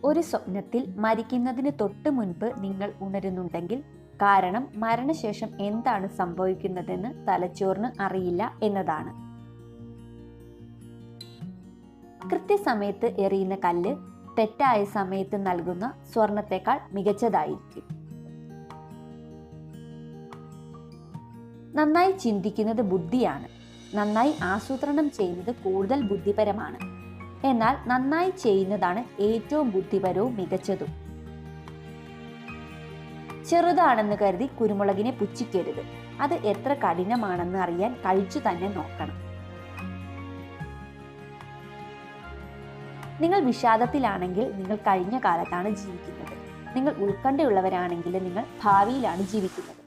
ഒരു സ്വപ്നത്തിൽ മരിക്കുന്നതിന് തൊട്ട് മുൻപ് നിങ്ങൾ ഉണരുന്നുണ്ടെങ്കിൽ കാരണം മരണശേഷം എന്താണ് സംഭവിക്കുന്നതെന്ന് തലച്ചോറിന് അറിയില്ല എന്നതാണ്. കൃത്യസമയത്ത് എറിയുന്ന കല്ല് തെറ്റായ സമയത്ത് നൽകുന്ന സ്വർണത്തെക്കാൾ മികച്ചതായിരിക്കും. നന്നായി ചിന്തിക്കുന്നത് ബുദ്ധിയാണ്. നന്നായി ആസൂത്രണം ചെയ്യുന്നത് കൂടുതൽ ബുദ്ധിപരമാണ്. എന്നാൽ നന്നായി ചെയ്യുന്നതാണ് ഏറ്റവും ബുദ്ധിപരവും മികച്ചതും. ചെറുതാണെന്ന് കരുതി കുരുമുളകിനെ പുച്ഛിക്കരുത്. അത് എത്ര കഠിനമാണെന്ന് അറിയാൻ കഴിച്ചു തന്നെ നോക്കണം. നിങ്ങൾ വിഷാദത്തിലാണെങ്കിൽ നിങ്ങൾ കഴിഞ്ഞ കാലത്താണ് ജീവിക്കുന്നത്. നിങ്ങൾ ഉത്കണ്ഠയുള്ളവരാണെങ്കിൽ നിങ്ങൾ ഭാവിയിലാണ് ജീവിക്കുന്നത്.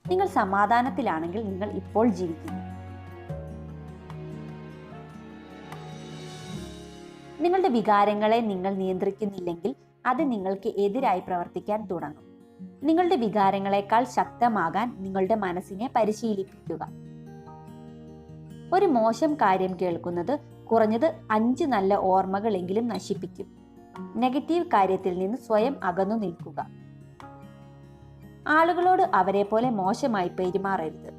നിങ്ങൾ സമാധാനത്തിലാണെങ്കിൽ നിങ്ങൾ ഇപ്പോൾ ജീവിക്കുന്നു. നിങ്ങളുടെ വികാരങ്ങളെ നിങ്ങൾ നിയന്ത്രിക്കുന്നില്ലെങ്കിൽ അത് നിങ്ങൾക്ക് എതിരായി പ്രവർത്തിക്കാൻ തുടങ്ങും. നിങ്ങളുടെ വികാരങ്ങളെക്കാൾ ശക്തമാകാൻ നിങ്ങളുടെ മനസ്സിനെ പരിശീലിപ്പിക്കുക. ഒരു മോശം കാര്യം കേൾക്കുന്നത് കുറഞ്ഞത് 5 നല്ല ഓർമ്മകളെങ്കിലും നശിപ്പിക്കും. നെഗറ്റീവ് കാര്യത്തിൽ നിന്ന് സ്വയം അകന്നു നിൽക്കുക. ആളുകളോട് അവരെ പോലെ മോശമായി പെരുമാറരുത്.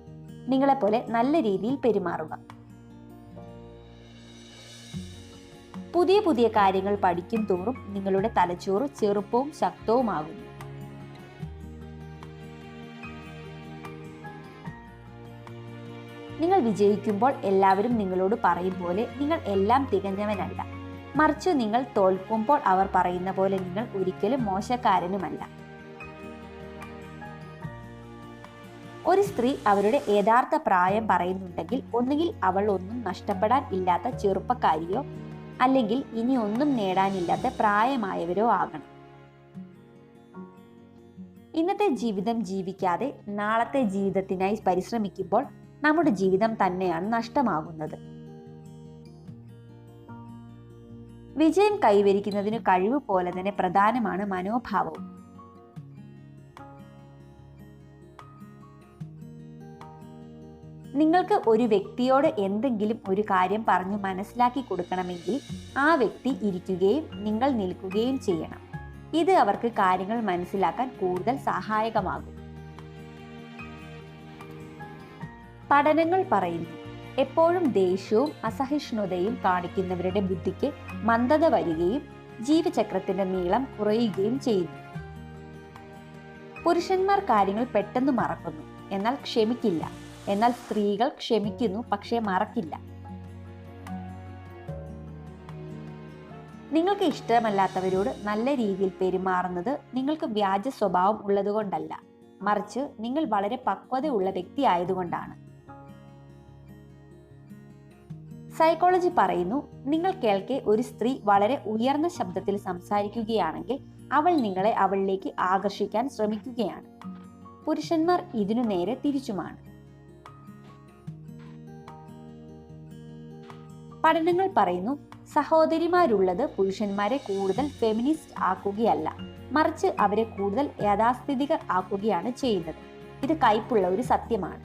നിങ്ങളെപ്പോലെ നല്ല രീതിയിൽ പെരുമാറുക. പുതിയ പുതിയ കാര്യങ്ങൾ പഠിക്കും തോറും നിങ്ങളുടെ തലച്ചോറ് ചെറുപ്പവും ശക്തവുമാകുന്നു. നിങ്ങൾ വിജയിക്കുമ്പോൾ എല്ലാവരും നിങ്ങളോട് പറയും പോലെ നിങ്ങൾ എല്ലാം തികഞ്ഞവനല്ല. മറിച്ച് നിങ്ങൾ തോൽക്കുമ്പോൾ അവർ പറയുന്ന പോലെ നിങ്ങൾ ഒരിക്കലും മോശക്കാരനുമല്ല. ഒരു സ്ത്രീ അവരുടെ യഥാർത്ഥ പ്രായം പറയുന്നുണ്ടെങ്കിൽ ഒന്നുകിൽ അവൾ ഒന്നും നഷ്ടപ്പെടാൻ ഇല്ലാത്ത ചെറുപ്പക്കാരിയോ അല്ലെങ്കിൽ ഇനി ഒന്നും നേടാനില്ലാത്ത പ്രായമായവരോ ആകണം. ഇന്നത്തെ ജീവിതം ജീവിക്കാതെ നാളത്തെ ജീവിതത്തിനായി പരിശ്രമിക്കുമ്പോൾ നമ്മുടെ ജീവിതം തന്നെയാണ് നഷ്ടമാകുന്നത്. വിജയം കൈവരിക്കുന്നതിന് കഴിവ് പോലെ തന്നെ പ്രധാനമാണ് മനോഭാവവും. നിങ്ങൾക്ക് ഒരു വ്യക്തിയോട് എന്തെങ്കിലും ഒരു കാര്യം പറഞ്ഞു മനസ്സിലാക്കി കൊടുക്കണമെങ്കിൽ ആ വ്യക്തി ഇരിക്കുകയും നിങ്ങൾ നിൽക്കുകയും ചെയ്യണം. ഇത് അവർക്ക് കാര്യങ്ങൾ മനസ്സിലാക്കാൻ കൂടുതൽ സഹായകമാകും. പഠനങ്ങൾ പറയുന്നു, എപ്പോഴും ദേഷ്യവും അസഹിഷ്ണുതയും കാണിക്കുന്നവരുടെ ബുദ്ധിക്ക് മന്ദത വരികയും ജീവചക്രത്തിന്റെ നീളം കുറയുകയും ചെയ്യുന്നു. പുരുഷന്മാർ കാര്യങ്ങൾ പെട്ടെന്ന് മറക്കുന്നു, എന്നാൽ ക്ഷമിക്കില്ല. എന്നാൽ സ്ത്രീകൾ ക്ഷമിക്കുന്നു, പക്ഷേ മറക്കില്ല. നിങ്ങൾക്ക് ഇഷ്ടമല്ലാത്തവരോട് നല്ല രീതിയിൽ പെരുമാറുന്നത് നിങ്ങൾക്ക് വ്യാജ സ്വഭാവം ഉള്ളതുകൊണ്ടല്ല, മറിച്ച് നിങ്ങൾ വളരെ പക്വതയുള്ള വ്യക്തി ആയതുകൊണ്ടാണ്. സൈക്കോളജി പറയുന്നു, നിങ്ങൾ കേൾക്കെ ഒരു സ്ത്രീ വളരെ ഉയർന്ന ശബ്ദത്തിൽ സംസാരിക്കുകയാണെങ്കിൽ അവൾ നിങ്ങളെ അവളിലേക്ക് ആകർഷിക്കാൻ ശ്രമിക്കുകയാണ്. പുരുഷന്മാർ ഇതിനു നേരെ തിരിച്ചുമാണ്. പഠനങ്ങൾ പറയുന്നു, സഹോദരിമാരുള്ളത് പുരുഷന്മാരെ കൂടുതൽ ഫെമിനിസ്റ്റ് ആക്കുകയല്ല, മറിച്ച് അവരെ കൂടുതൽ യാഥാസ്ഥിതികർ ആക്കുകയാണ് ചെയ്യുന്നത്. ഇത് കയ്പുള്ള ഒരു സത്യമാണ്.